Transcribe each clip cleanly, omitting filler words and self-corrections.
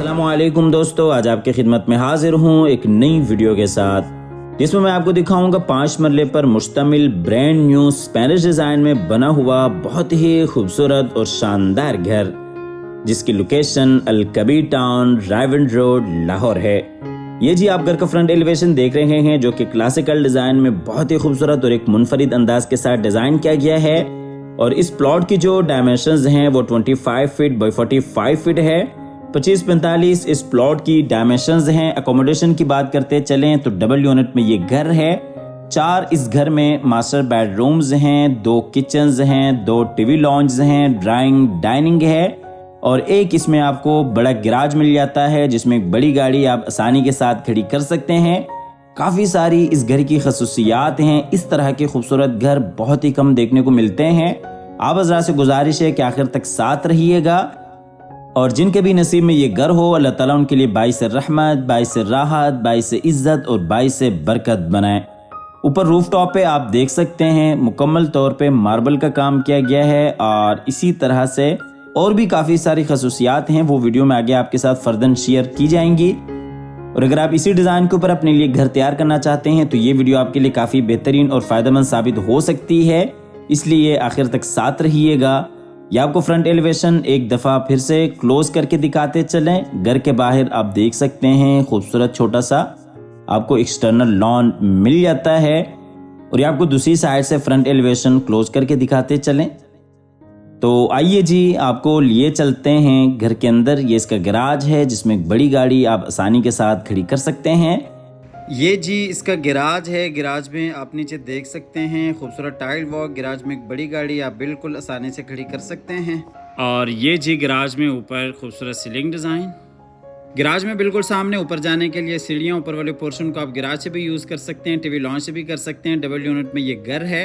अस्सलामुअलैकुम दोस्तों, आज आपकी खिदमत में हाजिर हूँ एक नई वीडियो के साथ जिसमें मैं आपको दिखाऊंगा 5 मरले पर मुश्तमिल ब्रांड न्यू स्पेनिश डिज़ाइन में बना हुआ बहुत ही खूबसूरत और शानदार घर जिसकी लोकेशन अल कबीर टाउन, रायवन रोड, लाहौर है। ये जी आप घर का फ्रंट एलिवेशन देख रहे हैं जो कि क्लासिकल डिज़ाइन में बहुत ही खूबसूरत और एक मुनफरिद अंदाज के साथ डिज़ाइन किया गया है। और इस प्लॉट की जो डायमेंशंस हैं वो 25 फीट बाई 45 फीट है। 25-45 इस प्लॉट की डायमेंशंस हैं। अकोमोडेशन की बात करते चलें तो डबल यूनिट में ये घर है। 4 इस घर में मास्टर बेडरूम्स हैं, 2 किचन्स हैं, 2 टीवी लॉन्ज हैं, ड्राइंग डाइनिंग है और एक इसमें आपको बड़ा गैराज मिल जाता है जिसमें एक बड़ी गाड़ी आप आसानी के साथ खड़ी कर सकते हैं। काफ़ी सारी इस घर की खसूसियात हैं। इस तरह के खूबसूरत घर बहुत ही कम देखने को मिलते हैं। आप हज़रात से गुजारिश है कि आखिर तक साथ रहिएगा और जिनके भी नसीब में ये घर हो अल्लाह ताला उनके लिए बाइस रहमत, बाइस राहत, बाइस इज्जत और बाइस बरकत बनाए। ऊपर रूफ टॉप पे आप देख सकते हैं मुकम्मल तौर पे मार्बल का काम किया गया है और इसी तरह से और भी काफ़ी सारी खसूसियात हैं, वो वीडियो में आगे आपके साथ फर्दन शेयर की जाएंगी। और अगर आप इसी डिज़ाइन के ऊपर अपने लिए घर तैयार करना चाहते हैं तो ये वीडियो आपके लिए काफ़ी बेहतरीन और फ़ायदेमंद साबित हो सकती है, इसलिए आखिर तक साथ रहिएगा। ये आपको फ्रंट एलिवेशन एक दफ़ा फिर से क्लोज करके दिखाते चलें। घर के बाहर आप देख सकते हैं खूबसूरत छोटा सा आपको एक्सटर्नल लॉन मिल जाता है और ये आपको दूसरी साइड से फ्रंट एलिवेशन क्लोज करके दिखाते चलें। तो आइए जी आपको लिए चलते हैं घर के अंदर। ये इसका गैराज है जिसमें एक बड़ी गाड़ी आप आसानी के साथ खड़ी कर सकते हैं। ये जी इसका गैराज है। गैराज में आप नीचे देख सकते हैं खूबसूरत टाइल वॉक। गैराज में एक बड़ी गाड़ी आप बिल्कुल आसानी से खड़ी कर सकते हैं। और ये जी गैराज में ऊपर खूबसूरत सीलिंग डिज़ाइन। गैराज में बिल्कुल सामने ऊपर जाने के लिए सीढ़ियाँ, ऊपर वाले पोर्शन को आप गैराज से भी यूज़ कर सकते हैं, टीवी लॉन्च से भी कर सकते हैं। डबल यूनिट में ये घर है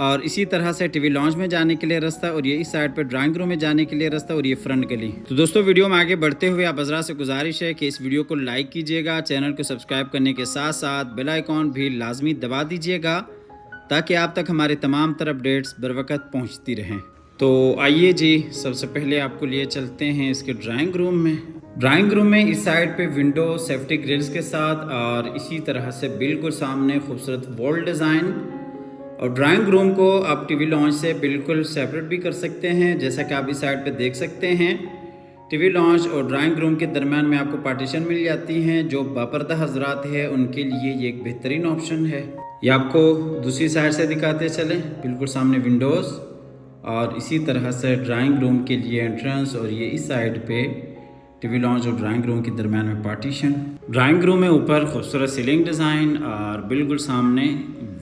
और इसी तरह से टीवी लॉन्च में जाने के लिए रास्ता और ये इस साइड पे ड्राइंग रूम में जाने के लिए रास्ता और ये फ्रंट गली। तो दोस्तों वीडियो में आगे बढ़ते हुए आप हज़रात से गुजारिश है कि इस वीडियो को लाइक कीजिएगा, चैनल को सब्सक्राइब करने के साथ साथ बेल आइकॉन भी लाजमी दबा दीजिएगा ताकि आप तक हमारे तमाम तरह अपडेट्स बर वक्त पहुँचती रहें। तो आइए जी सबसे पहले आपको लिए चलते हैं इसके ड्राइंग रूम में। ड्राइंग रूम में इस साइड पे विंडो सेफ्टी ग्रिल्स के साथ और इसी तरह से बिल्कुल सामने खूबसूरत वॉल डिज़ाइन। और ड्राइंग रूम को आप टीवी लॉन्च से बिल्कुल सेपरेट भी कर सकते हैं, जैसा कि आप इस साइड पे देख सकते हैं। टीवी लॉन्च और ड्राइंग रूम के दरमियान में आपको पार्टीशन मिल जाती हैं। जो बापर्दा हजरात है उनके लिए ये एक बेहतरीन ऑप्शन है। ये आपको दूसरी साइड से दिखाते चलें, बिल्कुल सामने विंडोज़ और इसी तरह से ड्राइंग रूम के लिए एंट्रेंस और ये इस साइड पे टीवी लॉन्च और ड्राइंग रूम के दरमियान में पार्टीशन। ड्राइंग रूम में ऊपर खूबसूरत सीलिंग डिज़ाइन और बिल्कुल सामने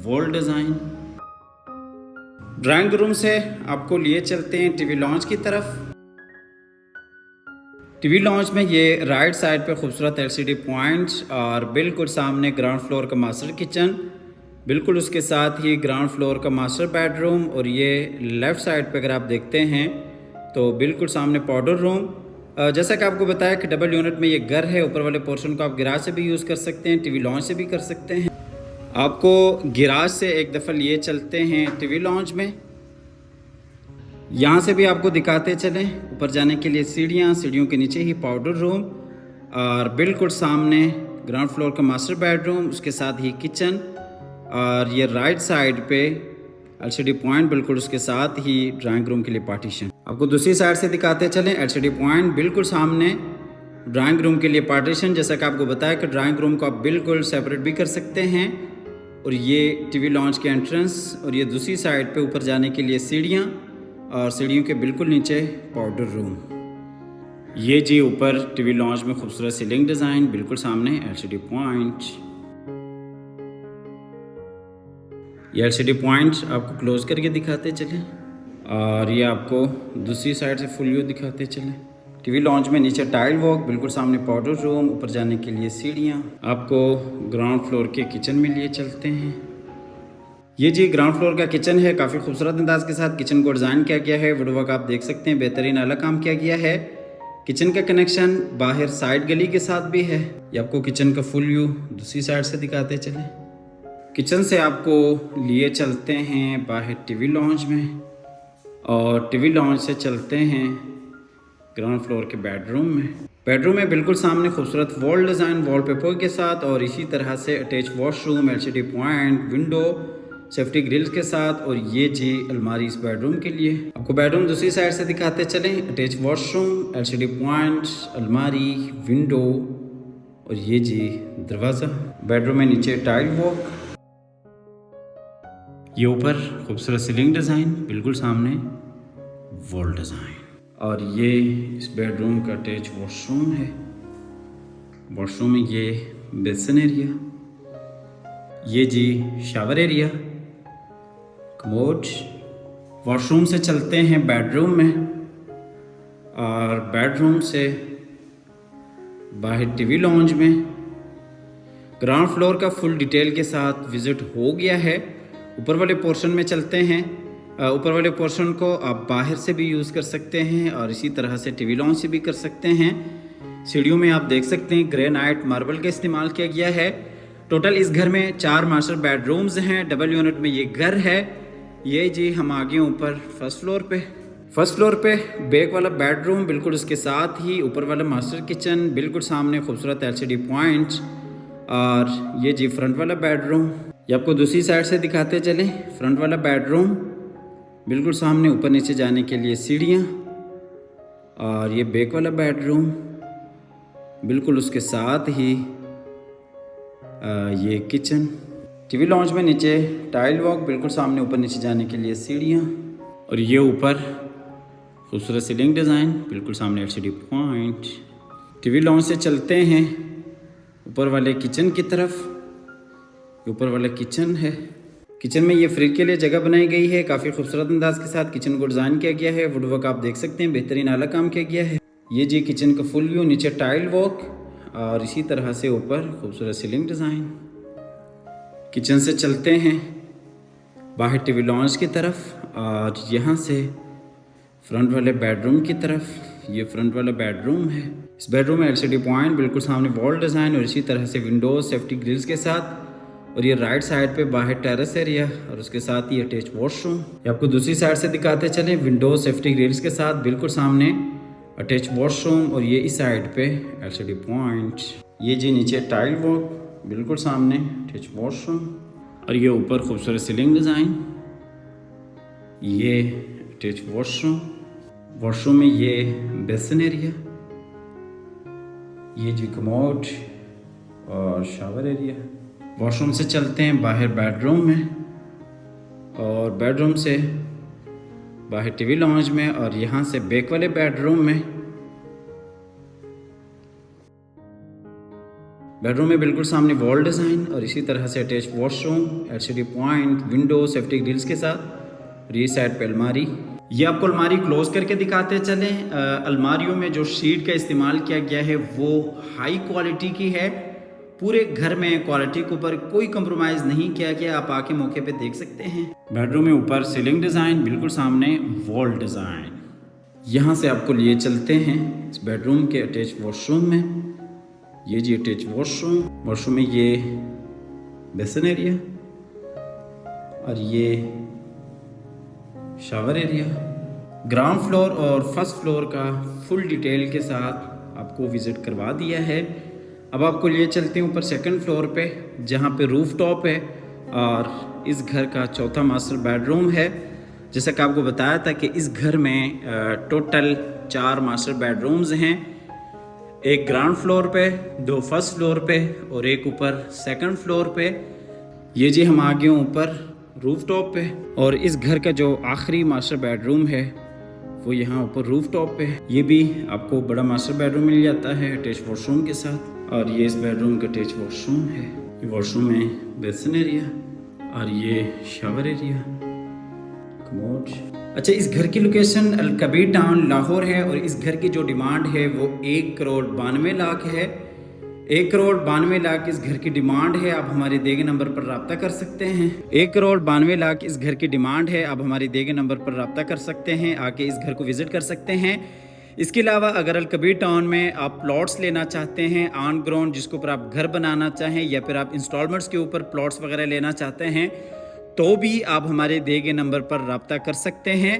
वॉल डिज़ाइन। ड्राइंग रूम से आपको लिए चलते हैं टीवी लॉन्च की तरफ। टीवी लॉन्च में ये राइट साइड पे खूबसूरत एलसीडी पॉइंट्स और बिल्कुल सामने ग्राउंड फ्लोर का मास्टर किचन, बिल्कुल उसके साथ ही ग्राउंड फ्लोर का मास्टर बेडरूम और ये लेफ़्ट साइड पे अगर आप देखते हैं तो बिल्कुल सामने पाउडर रूम। जैसा कि आपको बताया कि डबल यूनिट में ये घर है, ऊपर वाले पोर्शन को आप गैराज से भी यूज़ कर सकते हैं, टीवी लॉन्च से भी कर सकते हैं। आपको गैराज से एक दफ़ा लिए चलते हैं टीवी लॉन्च में। यहाँ से भी आपको दिखाते चलें, ऊपर जाने के लिए सीढ़ियाँ, सीढ़ियों के नीचे ही पाउडर रूम और बिल्कुल सामने ग्राउंड फ्लोर का मास्टर बेडरूम, उसके साथ ही किचन और ये राइट साइड पे एलसीडी पॉइंट, बिल्कुल उसके साथ ही ड्राइंग रूम के लिए पार्टीशन। आपको दूसरी साइड से दिखाते चलें, एलसीडी पॉइंट बिल्कुल सामने ड्राइंग रूम के लिए पार्टीशन। जैसा कि आपको बताया कि ड्राइंग रूम को आप बिल्कुल सेपरेट भी कर सकते हैं और ये टीवी लॉन्च के एंट्रेंस और ये दूसरी साइड पे ऊपर जाने के लिए सीढ़ियाँ और सीढ़ियों के बिल्कुल नीचे पाउडर रूम। ये जी ऊपर टीवी लॉन्च में खूबसूरत सीलिंग डिज़ाइन, बिल्कुल सामने एलसीडी पॉइंट। ये एलसीडी पॉइंट आपको क्लोज करके दिखाते चलें और ये आपको दूसरी साइड से फुल व्यू दिखाते चलें। टीवी लॉन्च में नीचे टाइल वॉक, बिल्कुल सामने पाउडर रूम, ऊपर जाने के लिए सीढ़ियाँ। आपको ग्राउंड फ्लोर के किचन में लिए चलते हैं। ये जी ग्राउंड फ्लोर का किचन है। काफ़ी खूबसूरत अंदाज के साथ किचन को डिज़ाइन किया गया है। वुड वर्क आप देख सकते हैं, बेहतरीन अलग काम किया गया है। किचन का कनेक्शन बाहर साइड गली के साथ भी है। ये आपको किचन का फुल व्यू दूसरी साइड से दिखाते चलें। किचन से आपको लिए चलते हैं बाहर टीवी लॉन्च में और टीवी लॉन्च से चलते हैं ग्राउंड फ्लोर के बेडरूम में। बेडरूम में बिल्कुल सामने खूबसूरत वॉल डिज़ाइन वॉलपेपर के साथ और इसी तरह से attach washroom, LCD point, window, safety grills के साथ। और ये जी अलमारी इस बेडरूम के लिए। आपको बेडरूम दूसरी साइड से दिखाते चलें। अटैच वॉशरूम, एलसीडी पॉइंट, अलमारी, विंडो और ये जी दरवाज़ा। बेडरूम में नीचे टाइल वॉक, ये ऊपर खूबसूरत सीलिंग डिज़ाइन, बिल्कुल सामने वॉल डिज़ाइन। और ये इस बेडरूम का अटैच वॉशरूम है। वॉशरूम में ये बेसिन एरिया, ये जी शावर एरिया, कमोड। वॉशरूम से चलते हैं बेडरूम में और बेडरूम से बाहर टीवी लॉन्ज में। ग्राउंड फ्लोर का फुल डिटेल के साथ विज़िट हो गया है। ऊपर वाले पोर्शन में चलते हैं। ऊपर वाले पोर्शन को आप बाहर से भी यूज़ कर सकते हैं और इसी तरह से टीवी लॉन्ज से भी कर सकते हैं। सीढ़ियों में आप देख सकते हैं ग्रेनाइट मार्बल का इस्तेमाल किया गया है। टोटल इस घर में 4 मास्टर बेडरूम्स हैं। डबल यूनिट में ये घर है। ये जी हम आ गए ऊपर फर्स्ट फ्लोर पे बैक वाला बेडरूम, बिल्कुल उसके साथ ही ऊपर वाला मास्टर किचन, बिल्कुल सामने खूबसूरत एलसीडी पॉइंट। और ये जी फ्रंट वाला बेडरूम, ये आपको दूसरी साइड से दिखाते चलें। फ्रंट वाला बेडरूम, बिल्कुल सामने ऊपर नीचे जाने के लिए सीढ़ियाँ। और ये बैक वाला बेडरूम, बिल्कुल उसके साथ ही ये किचन। टीवी लॉन्ज में नीचे टाइल वॉक, बिल्कुल सामने ऊपर नीचे जाने के लिए सीढ़ियाँ। और ये ऊपर खूबसूरत सीलिंग डिज़ाइन, बिल्कुल सामने एलसीडी पॉइंट। टीवी लॉन्ज से चलते हैं ऊपर वाले किचन की तरफ। ऊपर वाला किचन है। किचन में ये फ्रिज के लिए जगह बनाई गई है। काफ़ी खूबसूरत अंदाज के साथ किचन को डिज़ाइन किया गया है। वुड वर्क आप देख सकते हैं, बेहतरीन आला काम किया गया है। ये जी किचन का फुल व्यू, नीचे टाइल वॉक और इसी तरह से ऊपर खूबसूरत सीलिंग डिज़ाइन। किचन से चलते हैं बाहर टीवी लॉन्ज की तरफ और यहाँ से फ्रंट वाले बेडरूम की तरफ। ये फ्रंट वाला बेडरूम है। इस बेडरूम में एलसीडी पॉइंट, बिल्कुल सामने वॉल डिज़ाइन और इसी तरह से विंडोज, सेफ्टी ग्रिल्स के साथ। और ये राइट साइड पे बाहर टेरेस एरिया और उसके साथ ही अटैच वॉशरूम। ये आपको दूसरी साइड से दिखाते चलें। विंडोज, सेफ्टी ग्रिल्स के साथ बिल्कुल सामने अटैच वॉशरूम और ये इस साइड पे एलसीडी पॉइंट। ये जी नीचे टाइल वॉक, बिल्कुल सामने अटैच वॉशरूम और ये ऊपर खूबसूरत सीलिंग डिज़ाइन। ये अटैच वॉशरूम। वॉशरूम में ये बेसिन एरिया, ये जी कमोड और शावर एरिया। वॉशरूम से चलते हैं बाहर बेडरूम में और बेडरूम से बाहर टीवी लॉन्ज में और यहाँ से बैक वाले बेडरूम में। बेडरूम में बिल्कुल सामने वॉल डिज़ाइन और इसी तरह से attach washroom, LCD point, window, safety grills के साथ। और ये साइड पे अलमारी। ये आपको अलमारी क्लोज करके दिखाते चलें। अलमारियों में जो शीट का इस्तेमाल किया गया है वो हाई क्वालिटी की है। पूरे घर में क्वालिटी के ऊपर कोई कंप्रोमाइज़ नहीं किया गया। आप आके मौके पे देख सकते हैं। बेडरूम में ऊपर सीलिंग डिज़ाइन, बिल्कुल सामने वॉल डिज़ाइन। यहाँ से आपको लिए चलते हैं इस बेडरूम के अटैच वॉशरूम में। ये जी अटैच वॉशरूम। वॉशरूम में ये बेसिन एरिया और ये शावर एरिया। ग्राउंड फ्लोर और फर्स्ट फ्लोर का फुल डिटेल के साथ आपको विज़िट करवा दिया है। अब आपको लिए चलते हैं ऊपर सेकंड फ्लोर पे, जहाँ पे रूफ टॉप है और इस घर का चौथा मास्टर बेडरूम है। जैसा कि आपको बताया था कि इस घर में टोटल 4 मास्टर बेडरूम्स हैं। एक ग्राउंड फ्लोर पे, 2 फर्स्ट फ्लोर पे और एक ऊपर सेकंड फ्लोर पे। ये जी हम आ गए ऊपर रूफ टॉप पे और इस घर का जो आखिरी मास्टर बेडरूम है वो यहाँ ऊपर रूफ टॉप पे है। ये भी आपको बड़ा मास्टर बेडरूम मिल जाता है अटैच वॉशरूम के साथ। और ये इस बेडरूम का अटैच वॉशरूम है। ये वॉशरूम में बेसिन एरिया और ये शावर एरिया, कमोड। अच्छा, इस घर की लोकेशन अलकबीर टाउन लाहौर है और इस घर की जो डिमांड है वो 1,92,00,000 है। 1,92,00,000 इस घर की डिमांड है। आप हमारे दिए गए नंबर पर रब्ता कर सकते हैं। 1,92,00,000 इस घर की डिमांड है। आप हमारे दिए गए नंबर पर रब्ता कर सकते हैं, आके इस घर को विज़िट कर सकते हैं। इसके अलावा अगर अलकबीर टाउन में आप प्लॉट्स लेना चाहते हैं ऑन ग्राउंड, जिसके ऊपर आप घर बनाना चाहें या फिर आप इंस्टॉलमेंट्स के ऊपर प्लॉट्स वगैरह लेना चाहते हैं, तो भी आप हमारे दिए गए नंबर पर रब्ता कर सकते हैं।